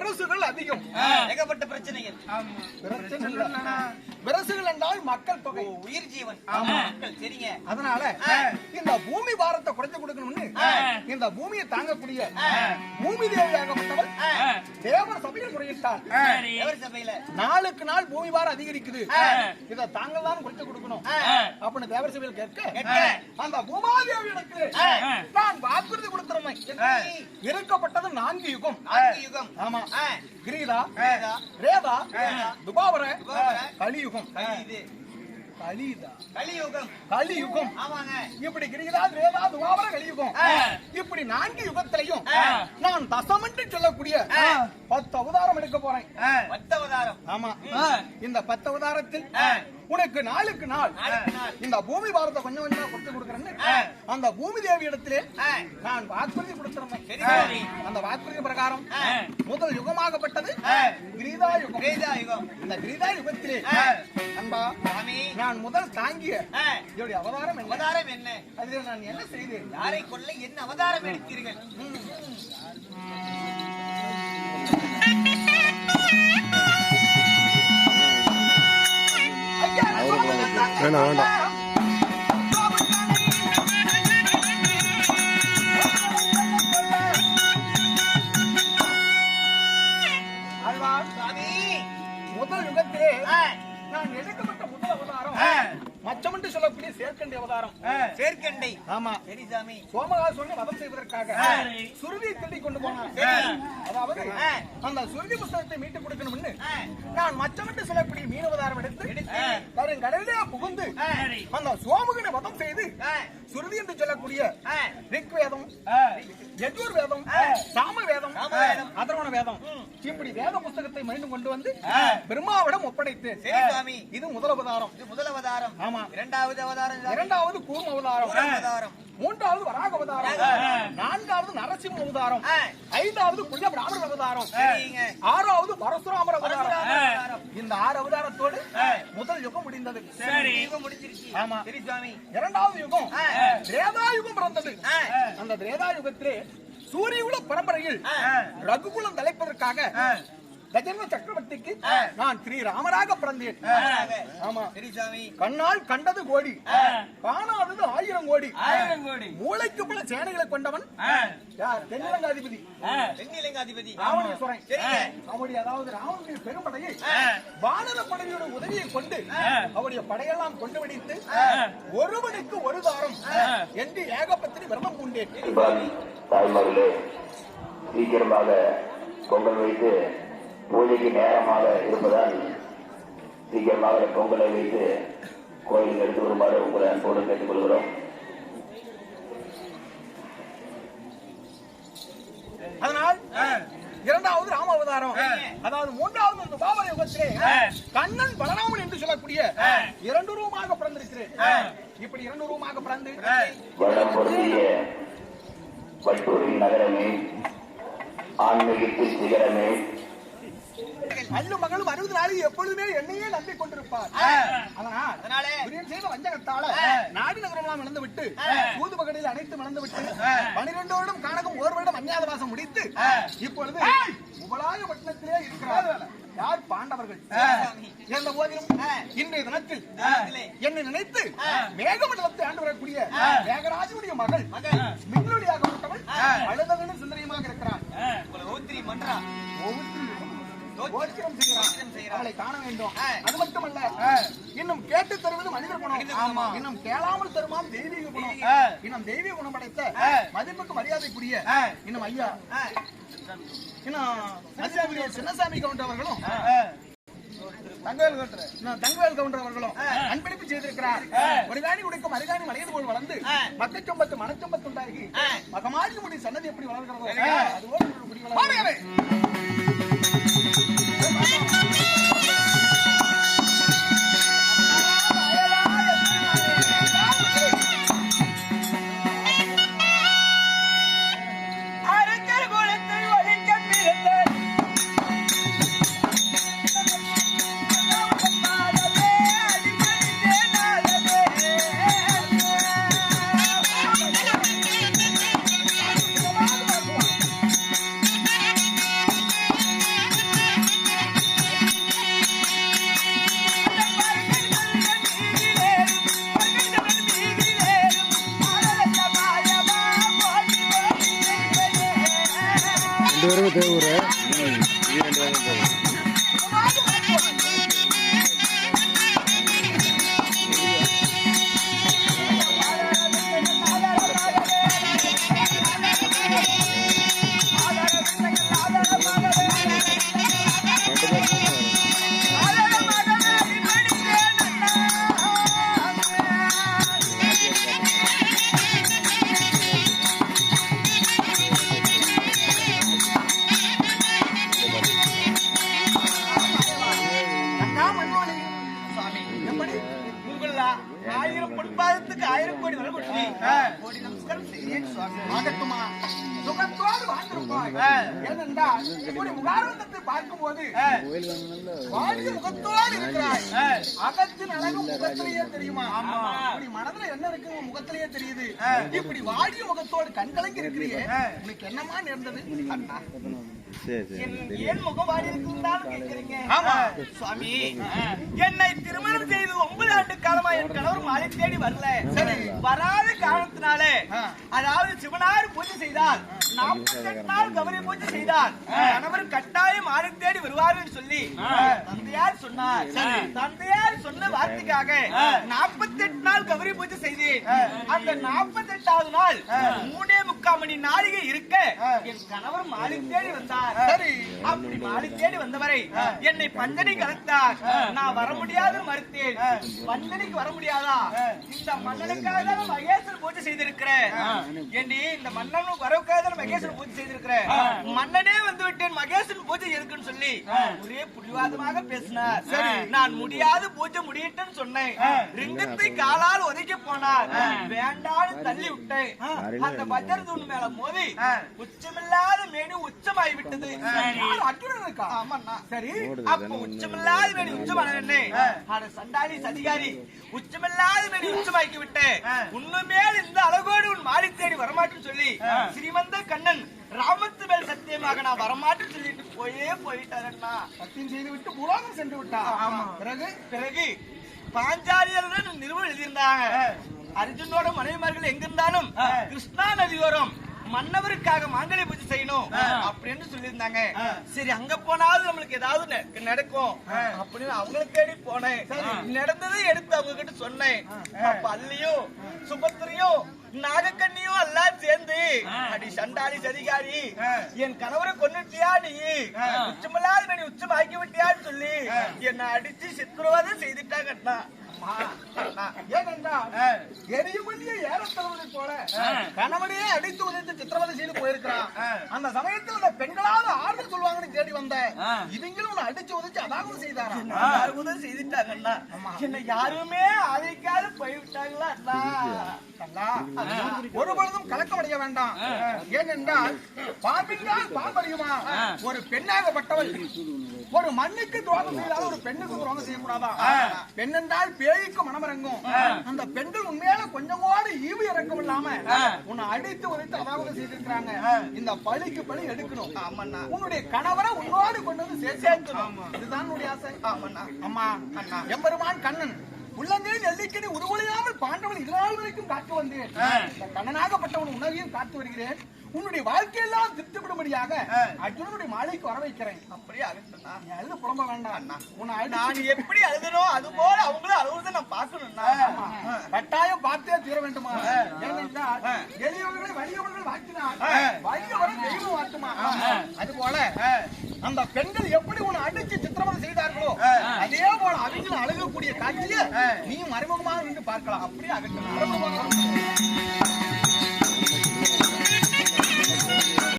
விரசுகள் அதிகம். ஏகப்பட்ட பிரச்சனைகள். விரசுகள் என்றால் மக்கள் தொகை, உயிர் ஜீவன் மக்கள். சரிங்க. அதனால இந்த பூமி பாரத்தை குறைச்சு கொடுக்கணும்னு இந்த பூமியை தாங்கக்கூடிய பூமி தேவியாகப்பட்டவள் தேவர் சபையில் முறையிட்டார். தேவர் சபையில நாளுக்கு நாள் பூமி பாரம் அதிகரிக்குது, இதை தாங்கள் தான் குறைச்சு கொடுக்கணும் அப்படின்னு தேவர் சபையில் கேட்க அந்த பூமாதேவியிடத்தில் நான் வாக்குறுதி கொடுக்கிறேன். இருக்கப்பட்டது 4 யுகம். ஆமா, கிரீதா, ரேதா, துபாவர, கலியுகம். கலியுகம். இப்படி கிரீதா, ரேதா, துபாவர, கலியுகம். இப்படி 4 யுகத்திலையும் நான் தசமென்று சொல்லக்கூடிய 10 அவதாரம் எடுக்க போறேன். 10 அவதாரம். ஆமா, இந்த 10 அவதாரத்தில் உனக்கு நாளுக்கு நாள் இந்த பூமி பாரத்தை கொஞ்சம் கொஞ்சமா கொடுத்து கொடுக்கறேன்னு அந்த பூமி தேவி இடத்திலே நான் வாக்குறுதி கொடுத்துறேன். அந்த வாக்குறுதி பிரகாரம் முதல் யுகமாகப்பட்டது கிரீதா யுகம். இந்த கிரீதா யுகத்திலே அன்பா நான் முதல் தாங்கிய என்னுடைய அவதாரம் என்ன? அதில் நான் என்ன செய்தேன்? யாரை கொல்ல என்ன அவதாரம் எடுத்தீர்கள்? வேண்டாம். முதல் யுகத்திலே நான் எடுக்கப்பட்ட முதல் அவதாரம் மச்சமென்று சொல்லக்கூடிய சேர்க்கண்டை அவதாரம். சேர்க்கண்டை. ஆமா, சரி சாமி. சோமகாசுரனை வதம் செய்வதற்காக சுருதியை திருடி கொண்டு போனான். அதாவது அந்த சுருதி புஸ்தகத்தை மீட்டு கொடுக்கணும்னு நான் மச்சமென்று சொல்லக்கூடிய மீனவதாரம் எடுத்து கடலிலே புகுந்து அந்த சோமுகனை வதம் செய்து சுருதி என்று சொல்லக்கூடிய ரிக்வேதம், யஜுர் வேதம், சாம வேதம், அதர்வண வேதம் இப்படி வேத புஸ்தகத்தை மீண்டும் கொண்டு வந்து பிரம்மாவிடம் ஒப்படைத்து. இது முதல் அவதாரம். ஆமா. இரண்டாவது கூர்ம அவதாரம். மூன்றாவது வராக அவதாரம். 4வது நரசிம்ம அவதாரம். 5வது குள்ள பிராமண அவதாரம். 6வது பரசுராமர் அவதாரம். இந்த 6 அவதாரத்தோடு முதல் யுகம் முடிந்தது. ஆமா. இரண்டாவது யுகம் திரேதா யுகம் பிறந்தது. அந்த திரேதா யுகத்திலே சூரியகுல பரம்பரையில் ரகுகுலம் தலைப்பதற்காக கஜேந்திர சக்கரவர்த்திக்கு நான் ஸ்ரீ ராமராக பிறந்தேன். ஆமா, கண்ணால் கண்டது கோடி, காணாதது 1000 கோடி. மூளைக்கு பல சேனைகளை கொண்டவன் யார்? தென்னிலங்காதிபதி ராவணேஸ்வரன். அவருடைய அதாவது ராவணனுடைய பெரும்படையை வானர படையோட உதவியை கொண்டு அவருடைய படையெல்லாம் கொண்டு வெடித்து ஒருவனுக்கு ஒரு தாரம் என்று ஏகபத்திரி விரதம் பூண்டேன். தாய்மகளே, சீக்கிரமாக பொங்கல் வைத்து பூஜைக்கு நேரமாக இருப்பதால் சீக்கிரமாக பொங்கலை வைத்து கோயிலுக்கு எடுத்து வருமாறு உங்களை அன்போடு கேட்டுக் கொள்கிறோம். அதனால் இரண்டாவது ராம அவதாரம், அதாவது மூன்றாவது துபாவர யுகத்திலே கண்ணன் பலராமன் என்று சொல்லக்கூடிய 2 ரூபமாக பிறந்திருக்கிறேன். இப்படி 2 ரூபமாக பிறந்து வருடம் பொருந்திய வட்டூரின் நகரமே, ஆன்மீகத்தின் சிகரமே, அல்லும் மகளும் 60 நாளைக்கு எப்பொழுதுமே என்னையே நம்பிக் கொண்டிருப்பார். அதனால செய்த வஞ்சகத்தால நாடு நகரம் இழந்து விட்டு தூது பகலில் அனைத்து இழந்து விட்டு 12 வருடம் காணகம் 1 வருடம் அஞ்ஞாத வாசம் முடித்து இப்பொழுது உபலாய பட்டணத்திலே இருக்கிறார். யார்? பாண்டவர்கள். எந்த போதிலும் இன்றைய தினத்தில் என்னை நினைத்து மேகமண்டலத்தை ஆண்டு வரக்கூடிய மேகராஜனுடைய மகள் மின்னொலியாகப்பட்டவள் அழுதகனும் சுந்தரியமாக இருக்கிறார். அவளை காண வேண்டும். அது மட்டுமல்ல, இன்னும் கேட்டு தருவது மனித குணம், இன்னும் கேளாமல் தருமாம் தெய்வீக குணம். இன்னும் தெய்வீக குணம் படைத்த மதிப்புக்கு மரியாதைக்குரிய இன்னும் ஐயா இன்னும் சின்னசாமி கவுண்டர் அவர்களும் தங்கவேல் கவுண்டர் அவர்களும் அன்பளிப்பு செய்திருக்கிறார். ஒரு காணி உடைக்கும் அருகாணி மலையது போல் வளர்ந்து மக்கச்சொம்பத்து மனச்சொம்பத்து உண்டாகி மகமாஜி முடி சன்னதி எப்படி வளர்கிறதோ அதுபோல் முடி வளர்கிறது. 2 பேரும் தேவூர் இது 2 பேரும் தேவூர் ஆயிரம் பொன்பாதத்துக்கு 1000 கோடி வர கொடுத்து கோடி நமஸ்காரம் செய்கிறேன் சுவாமி. ஆகட்டுமா, சுகத்தோடு வாழ்ந்திருப்பாய். ஏனென்றால் இப்படி முகாரத்தை பார்க்கும்போது வாடிய முகத்தோடு இருக்கிறாய். அகத்தின் அழகு முகத்திலேயே தெரியுமா? இப்படி மனதுல என்ன இருக்கு முகத்திலேயே தெரியுது. இப்படி வாடிய முகத்தோடு கண்கலங்கி இருக்கிறியே, உனக்கு என்னமா நேர்ந்தது? அண்ணா, ஏன் முகம் வாடி இருக்குன்னு கேட்கிறீங்க? சுவாமி, என்னை திருமணம் செய்து 9 ஆண்டு காலமா என் கணவர் மாலை தேடி வரல. சரி, வராத காரணத்தினால, அதாவது சிவனார் பூஜை செய்தால் 48 நாள் கௌரி பூஜை செய்தால் கணவர் கட்டாயம் மாலை தேடி வருவார்கள் சொல்லி தந்தையார் சொன்னார். தந்தையார் சொன்ன வார்த்தைக்காக 48 நாள் கௌரி பூஜை செய்து அந்த 48வது நாள் 3.75 மணி நாளிகை இருக்க என் கணவர் மாலை தேடி வந்தார். சரி, அப்படி மாலை தேடி வந்தவரை என்னை பஞ்சனை கலந்தார். நான் வர முடியாது மறுத்தேன். பஞ்சனைக்கு வர முடியாதா? இந்த மன்னனுக்காக தான் மகேஸ்வரன் பூஜை செய்திருக்கிறேன். ஏண்டி, இந்த மன்னனும் வரவுக்காக தான் மகேஸ்வரன் பூஜை செய்திருக்கிறேன். மன்னனே வந்து விட்டேன், மகேஸ்வரன் பூஜை இருக்குன்னு சொல்லி ஒரே புரிவாதமாக பேசினார். சரி, நான் முடியாது பூஜை முடியட்டுன்னு சொன்னேன். ரிங்கத்தை காலால் ஒதுக்கி போனார். வேண்டான்னு தள்ளி விட்டேன். அந்த பஜ்ர தூண் மேல மோதி உச்சமில்லாத மேனி உச்சமாகி விட்டது. சரி, அப்ப உச்சமில்லாத மேனி உச்சமான சண்டாளி சதிகாரி உச்சமில்லாத மேனி உச்சமாக்கி விட்டேன். உன்னுமேல் இந்த அழகோடு உன் மாறி தேடி வரமாட்டேன்னு சொல்லி ஸ்ரீமந்த கண்ணன் ராமத்து மேல் சத்தியமாக நான் வரமாட்டேன்னு சொல்லிட்டு போயிட்டாரண்ணா. சத்தியம் செய்து விட்டு புராணம் சென்று விட்டா. பிறகு பாஞ்சாலியர் நிறுவனம் எழுதியிருந்தாங்க. அர்ஜுனோட மனைவிமார்கள் எங்க இருந்தாலும் கிருஷ்ணா நதியோரம் மன்னவருக்காக மாங்கல்ய பூஜை செய்யணும் அப்படின்னு சொல்லியிருந்தாங்க. சரி, அங்க போனாலும் நம்மளுக்கு ஏதாவது நடக்கும் அப்படின்னு அவங்களுக்கு தேடி போனேன். நடந்ததை எடுத்து அவங்க கிட்ட சொன்னேன். அப்ப அதுலயும் சுபத்திரையும் நாகக்கண்ணியும் எல்லாம் சேர்ந்து அடி சண்டாளி சதிகாரி என் கணவரை கொன்னுட்டியா, நீ உச்சமில்லாத நீ உச்சம் ஆக்கி விட்டியான்னு சொல்லி என்னை அடிச்சு சித்திரவதை செய்துட்டாங்க. ஏனென்றால் எரியுமல்லிய ஏறத்தழுவதை போல கணவனையே அடித்து உதைத்து சித்திரவதை செய்து போயிருக்கிறான். அந்த சமயத்தில் அந்த பெண்களாவது ஆறுதல் சொல்லுவாங்கன்னு தேடி வந்த இவங்களும் உன்னை அடிச்சு உதைச்சு அதாவது செய்தாரா? செய்துட்டாங்கண்ணா. என்ன யாருமே ஆதரிக்காது போய்விட்டாங்களா? ஒரு பொழுதும் கலக்கமடைய வேண்டாம். ஏனென்றால் பாம்பின்றால் பாம்பறியுமா? ஒரு பெண்ணாகப்பட்டவள் ஒரு மண்ணுக்கு துரோகம் செய்தாலும் ஒரு பெண்ணுக்கு துரோகம் செய்யக்கூடாதா? பெண் என்றால் பேய்க்கு மனமிறங்கும். அந்த பெண்கள் உண்மையால கொஞ்சம் கூட ஈவு இறக்கம் இல்லாம உன்னை அடித்து உதைத்து அதாவது செய்திருக்கிறாங்க. இந்த பழிக்கு பழி எடுக்கணும். உன்னுடைய கணவரை உன்னோடு கொண்டு வந்து சேர்க்கணும். இதுதான் உன்னுடைய ஆசை. அம்மா, எம்பெருமான் கண்ணன் உள்ளங்கையில் எல்லைக்கடி உருவலையாமல் பாண்டவன் இதனால் வரைக்கும் காத்து வந்தேன். கண்ணனாகப்பட்டவன் உணவையும் காத்து வருகிறேன். உன்னுடைய வாழ்க்கையெல்லாம் திருப்திப்படும்படியாக அர்ஜுனனுடைய மாலைக்கு வர வைக்கிறேன். அப்படியே அழுத்தா அழுது புலம்ப வேண்டாம். நான் எப்படி அழுதனோ அது போல அவங்களும் அழுகுறத நான் பார்க்கணும்னா கட்டாயம் பார்த்தே தீர வேண்டுமா? ஏனென்றால் எளியவர்களை வலியவர்கள் வாக்கினார், வலியவர்கள் தெய்வம் வாட்டுமா? அது போல அந்த பெண்கள் எப்படி உன்னை அடிச்சு சித்திரவதை செய்தார்களோ அதே போல அவங்களும் அழுகக்கூடிய காட்சியை நீ மறைமுகமாக நின்று பார்க்கலாம். அப்படியே அகற்றணும்.